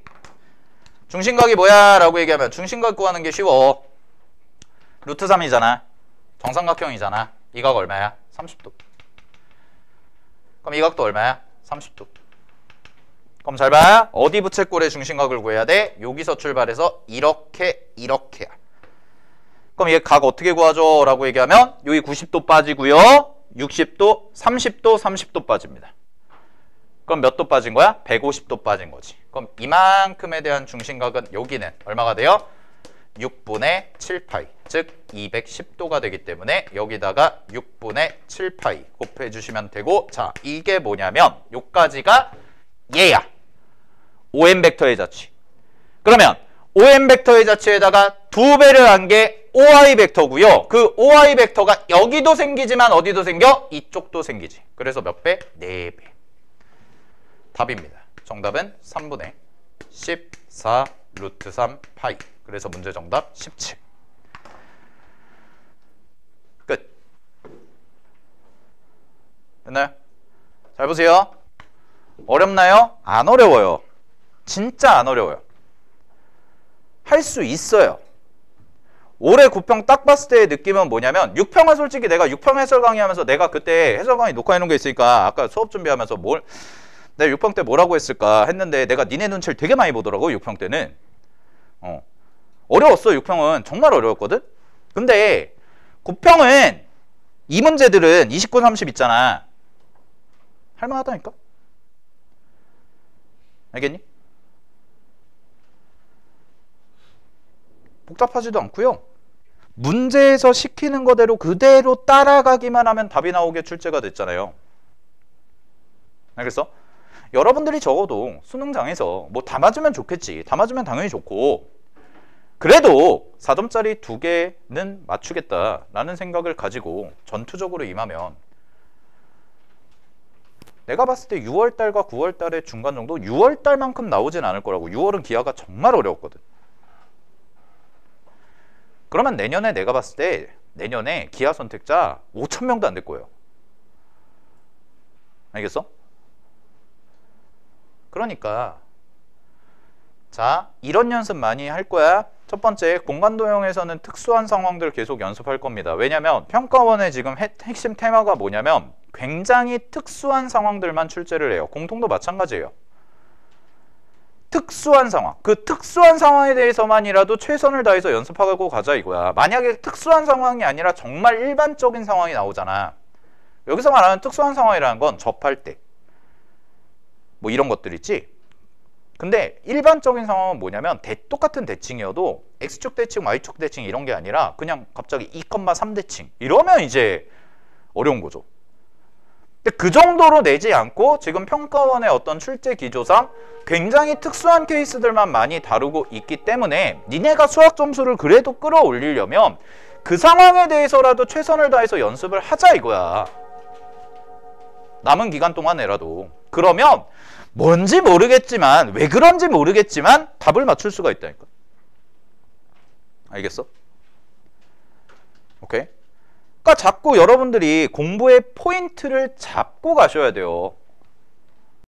중심각이 뭐야? 라고 얘기하면 중심각 구하는 게 쉬워. 루트 3이잖아. 정삼각형이잖아. 이 각 얼마야? 30도. 그럼 이 각도 얼마야? 30도. 그럼 잘 봐. 어디 부채꼴의 중심각을 구해야 돼? 여기서 출발해서 이렇게야. 그럼 얘 각 어떻게 구하죠? 라고 얘기하면 여기 90도 빠지고요. 60도, 30도, 30도 빠집니다. 그럼 몇 도 빠진 거야? 150도 빠진 거지. 그럼 이만큼에 대한 중심각은 여기는 얼마가 돼요? 6분의 7파이, 즉 210도가 되기 때문에 여기다가 6분의 7파이 곱해주시면 되고 자 이게 뭐냐면 요까지가 얘야. OM 벡터의 자치. 그러면 OM 벡터의 자치에다가 2배를 한 게 OI 벡터고요. 그 OI 벡터가 여기도 생기지만 어디도 생겨? 이쪽도 생기지. 그래서 몇 배? 4배. 답입니다. 정답은 3분의 14 루트 3 파이. 그래서 문제 정답 17. 끝. 됐나요? 잘 보세요. 어렵나요? 안 어려워요. 진짜 안 어려워요. 할 수 있어요. 올해 9평 딱 봤을 때의 느낌은 뭐냐면 6평은 솔직히 내가 6평 해설 강의하면서 내가 그때 해설 강의 녹화해놓은 게 있으니까 아까 수업 준비하면서 내가 6평 때 뭐라고 했을까 했는데 내가 니네 눈치를 되게 많이 보더라고 6평 때는. 어려웠어 6평은. 정말 어려웠거든. 근데 9평은 이 문제들은 29, 30 있잖아. 할만하다니까. 알겠니? 복잡하지도 않고요. 문제에서 시키는 거대로 그대로 따라가기만 하면 답이 나오게 출제가 됐잖아요. 알겠어? 여러분들이 적어도 수능장에서 뭐 다 맞으면 좋겠지. 다 맞으면 당연히 좋고 그래도 4점짜리 2개는 맞추겠다라는 생각을 가지고 전투적으로 임하면 내가 봤을 때 6월달과 9월달의 중간 정도? 6월달만큼 나오진 않을 거라고. 6월은 기하가 정말 어려웠거든. 그러면 내년에 내가 봤을 때 내년에 기하 선택자 5,000명도 안 될 거예요. 알겠어? 그러니까 자 이런 연습 많이 할 거야. 첫 번째 공간도형에서는 특수한 상황들 계속 연습할 겁니다. 왜냐면 평가원의 지금 핵심 테마가 뭐냐면 굉장히 특수한 상황들만 출제를 해요. 공통도 마찬가지예요. 특수한 상황. 그 특수한 상황에 대해서만이라도 최선을 다해서 연습하고 가자 이거야. 만약에 특수한 상황이 아니라 정말 일반적인 상황이 나오잖아. 여기서 말하는 특수한 상황이라는 건 접할 때 뭐 이런 것들 있지. 근데 일반적인 상황은 뭐냐면 똑같은 대칭이어도 X축 대칭, Y축 대칭 이런 게 아니라 그냥 갑자기 2,3 대칭 이러면 이제 어려운 거죠. 근데 그 정도로 내지 않고 지금 평가원의 어떤 출제 기조상 굉장히 특수한 케이스들만 많이 다루고 있기 때문에 니네가 수학 점수를 그래도 끌어올리려면 그 상황에 대해서라도 최선을 다해서 연습을 하자 이거야. 남은 기간 동안에라도. 그러면 뭔지 모르겠지만 왜 그런지 모르겠지만 답을 맞출 수가 있다니까. 알겠어? 오케이? 그러니까 자꾸 여러분들이 공부의 포인트를 잡고 가셔야 돼요.